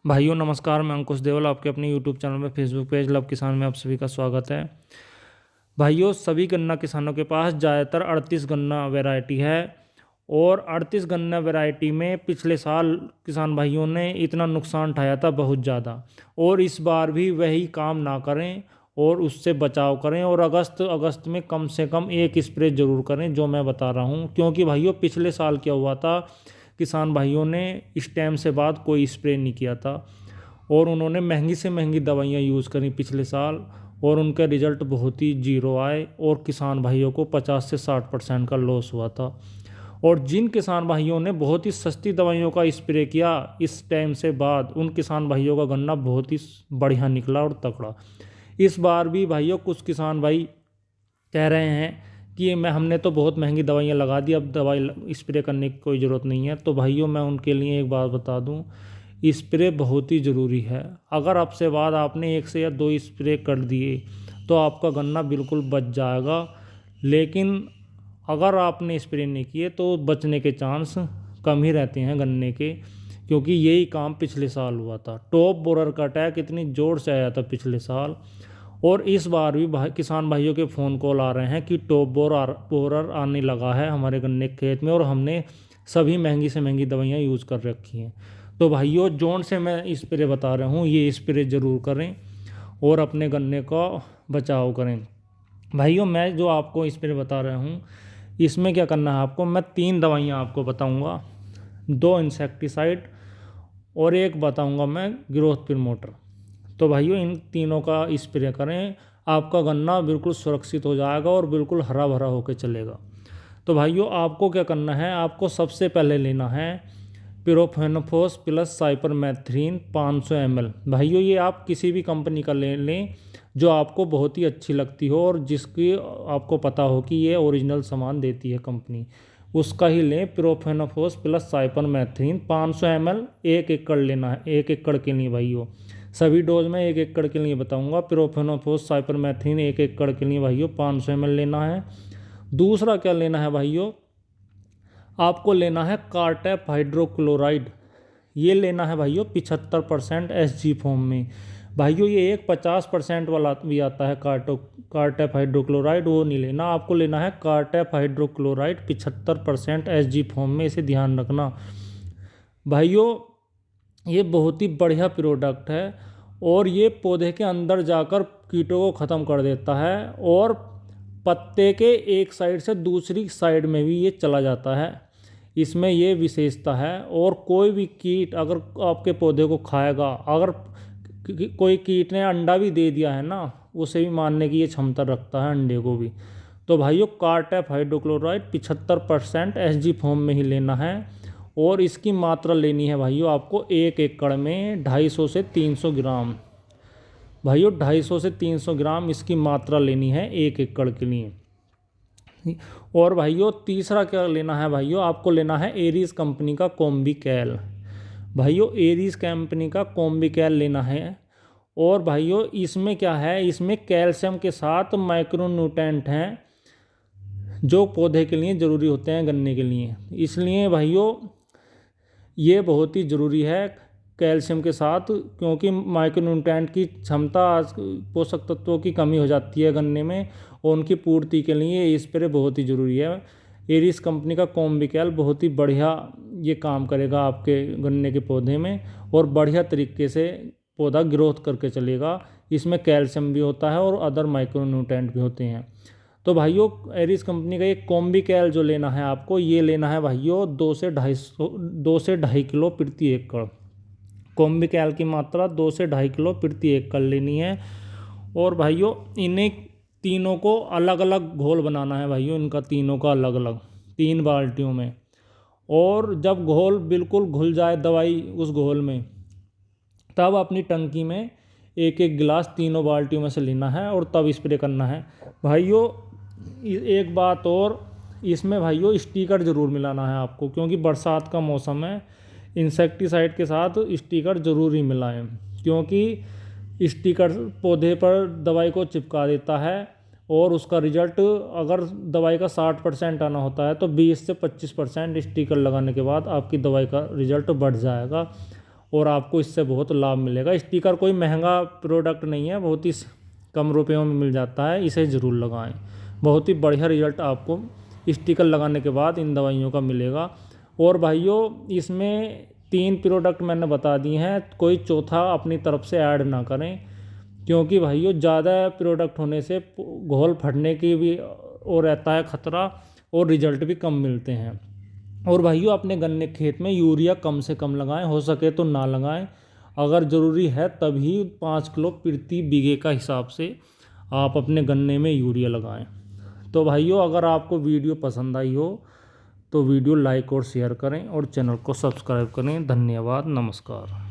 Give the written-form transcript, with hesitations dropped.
भाइयों नमस्कार। मैं अंकुश देवल आपके अपने यूट्यूब चैनल में फेसबुक पेज लव किसान में आप सभी का स्वागत है। भाइयों सभी गन्ना किसानों के पास ज़्यादातर 38 गन्ना वैरायटी है और 38 गन्ना वैरायटी में पिछले साल किसान भाइयों ने इतना नुकसान उठाया था बहुत ज़्यादा। और इस बार भी वही काम ना करें और उससे बचाव करें और अगस्त अगस्त में कम से कम एक स्प्रे ज़रूर करें जो मैं बता रहा हूँ। क्योंकि भाइयों पिछले साल क्या हुआ था, किसान भाइयों ने इस टाइम से बाद कोई स्प्रे नहीं किया था और उन्होंने महंगी से महंगी दवाइयाँ यूज़ करी पिछले साल और उनका रिजल्ट बहुत ही जीरो आए और किसान भाइयों को 50 से 60% का लॉस हुआ था। और जिन किसान भाइयों ने बहुत ही सस्ती दवाइयों का स्प्रे किया इस टाइम से बाद, उन किसान भाइयों का गन्ना बहुत ही बढ़िया निकला और तकड़ा। इस बार भी भाइयों कुछ किसान भाई कह रहे हैं कि मैं हमने तो बहुत महंगी दवाइयाँ लगा दी, अब दवाई स्प्रे करने की कोई ज़रूरत नहीं है। तो भाइयों मैं उनके लिए एक बात बता दूं, स्प्रे बहुत ही ज़रूरी है। अगर अब से बाद आपने एक से या दो स्प्रे कर दिए तो आपका गन्ना बिल्कुल बच जाएगा। लेकिन अगर आपने स्प्रे नहीं किए तो बचने के चांस कम ही रहते हैं गन्ने के। क्योंकि यही काम पिछले साल हुआ था, टॉप बोरर का अटैक इतनी ज़ोर से आया था पिछले साल। और इस बार भी किसान भाइयों के फ़ोन कॉल आ रहे हैं कि टॉप बोरर आने लगा है हमारे गन्ने के खेत में और हमने सभी महंगी से महंगी दवाइयाँ यूज़ कर रखी हैं। तो भाइयों जोन से मैं स्प्रे बता रहा हूँ, ये स्प्रे ज़रूर करें और अपने गन्ने का बचाव करें। भाइयों मैं जो आपको स्प्रे बता रहा हूँ इसमें क्या करना है आपको, मैं 3 दवाइयाँ आपको बताऊँगा, 2 इंसेक्टिसाइड और एक बताऊँगा मैं ग्रोथ प्रमोटर। तो भाइयों इन तीनों का स्प्रे करें, आपका गन्ना बिल्कुल सुरक्षित हो जाएगा और बिल्कुल हरा भरा होकर चलेगा। तो भाइयों आपको क्या करना है, आपको सबसे पहले लेना है पिरोफेनोफोस प्लस साइपरमेथ्रिन 500 ml। भाइयों ये आप किसी भी कंपनी का ले लें जो आपको बहुत ही अच्छी लगती हो और जिसकी आपको पता हो कि ये ओरिजिनल सामान देती है कंपनी, उसका ही लें। पिरोफेनोफोस प्लस साइपरमेथ्रिन 500 ml 1 एकड़ लेना है, 1 एकड़ के लिए भाइयों। सभी डोज में 1 एकड़ के लिए बताऊंगा। पिरोफेनोफोस साइपरमेथ्रिन 1 एकड़ के लिए भाइयों 500 ml लेना है। दूसरा क्या लेना है भाइयों, आपको लेना है कार्टेप हाइड्रोक्लोराइड। ये लेना है भाइयों 75% SG फॉर्म में। भाइयों ये एक 50% वाला भी आता है कार्टेप हाइड्रोक्लोराइड, वो नहीं लेना, आपको लेना है कार्टेप हाइड्रोक्लोराइड 75% SG फॉर्म में। इसे ध्यान रखना भाइयों, ये बहुत ही बढ़िया प्रोडक्ट है और ये पौधे के अंदर जाकर कीटों को ख़त्म कर देता है और पत्ते के एक साइड से दूसरी साइड में भी ये चला जाता है। इसमें ये विशेषता है। और कोई भी कीट अगर आपके पौधे को खाएगा, अगर कोई कीट ने अंडा भी दे दिया है ना, उसे भी मारने की ये क्षमता रखता है, अंडे को भी। तो भाइयों कार्टेप हाइड्रोक्लोराइड 75% SG फॉर्म में ही लेना है और इसकी मात्रा लेनी है भाइयों आपको 1 एकड़ में 250 से 300 ग्राम। भाइयों 250 से 300 ग्राम इसकी मात्रा लेनी है 1 एकड़ के लिए। और भाइयों तीसरा क्या लेना है भाइयों, आपको लेना है एरीज कंपनी का कॉम्बिकैल। भाइयों एरीज कंपनी का कॉम्बिकैल लेना है। और भाइयों इसमें क्या है, इसमें कैल्शियम के साथ माइक्रोन्यूट्रेंट हैं जो पौधे के लिए ज़रूरी होते हैं गन्ने के लिए। इसलिए भाइयों ये बहुत ही ज़रूरी है कैल्शियम के साथ, क्योंकि माइक्रोन्यूट्रेंट की क्षमता पोषक तत्वों की कमी हो जाती है गन्ने में और उनकी पूर्ति के लिए ये स्प्रे बहुत ही ज़रूरी है। एरिस कंपनी का कॉम्बिकैल बहुत ही बढ़िया ये काम करेगा आपके गन्ने के पौधे में और बढ़िया तरीके से पौधा ग्रोथ करके चलेगा। इसमें कैल्शियम भी होता है और अदर माइक्रोन्यूट्रेंट भी होते हैं। तो भाइयों एरिस कंपनी का ये कॉम्बिकैल जो लेना है आपको, ये लेना है भाइयों 2 से 2.5 किलो प्रति एकड़। कॉम्बिकैल की मात्रा 2 से 2.5 किलो प्रति एकड़ लेनी है। और भाइयों इन्हें तीनों को अलग अलग घोल बनाना है भाइयों, इनका तीनों का अलग अलग 3 बाल्टियों में। और जब घोल बिल्कुल घुल जाए दवाई उस घोल में, तब अपनी टंकी में 1 1 गिलास तीनों बाल्टियों में से लेना है और तब स्प्रे करना है। भाइयों एक बात और, इसमें भाइयों स्टिकर ज़रूर मिलाना है आपको, क्योंकि बरसात का मौसम है। इंसेक्टिसाइड के साथ स्टिकर ज़रूर ही मिलाएं, क्योंकि स्टिकर पौधे पर दवाई को चिपका देता है और उसका रिजल्ट अगर दवाई का 60% आना होता है तो 20 से 25% स्टिकर लगाने के बाद आपकी दवाई का रिजल्ट बढ़ जाएगा। और आपको इससे बहुत लाभ मिलेगा। स्टिकर कोई महंगा प्रोडक्ट नहीं है, बहुत ही कम रुपयों में मिल जाता है, इसे ज़रूर लगाएं। बहुत ही बढ़िया रिजल्ट आपको स्टिकर लगाने के बाद इन दवाइयों का मिलेगा। और भाइयों इसमें 3 प्रोडक्ट मैंने बता दिए हैं, कोई चौथा अपनी तरफ से ऐड ना करें, क्योंकि भाइयों ज़्यादा प्रोडक्ट होने से घोल फटने की भी और रहता है खतरा, और रिजल्ट भी कम मिलते हैं। और भाइयों अपने गन्ने खेत में यूरिया कम से कम लगाएं, हो सके तो ना लगाएं, अगर ज़रूरी है तभी 5 किलो प्रति बीघे का हिसाब से आप अपने गन्ने में यूरिया लगाएं। तो भाइयों अगर आपको वीडियो पसंद आई हो तो वीडियो लाइक और शेयर करें और चैनल को सब्सक्राइब करें। धन्यवाद, नमस्कार।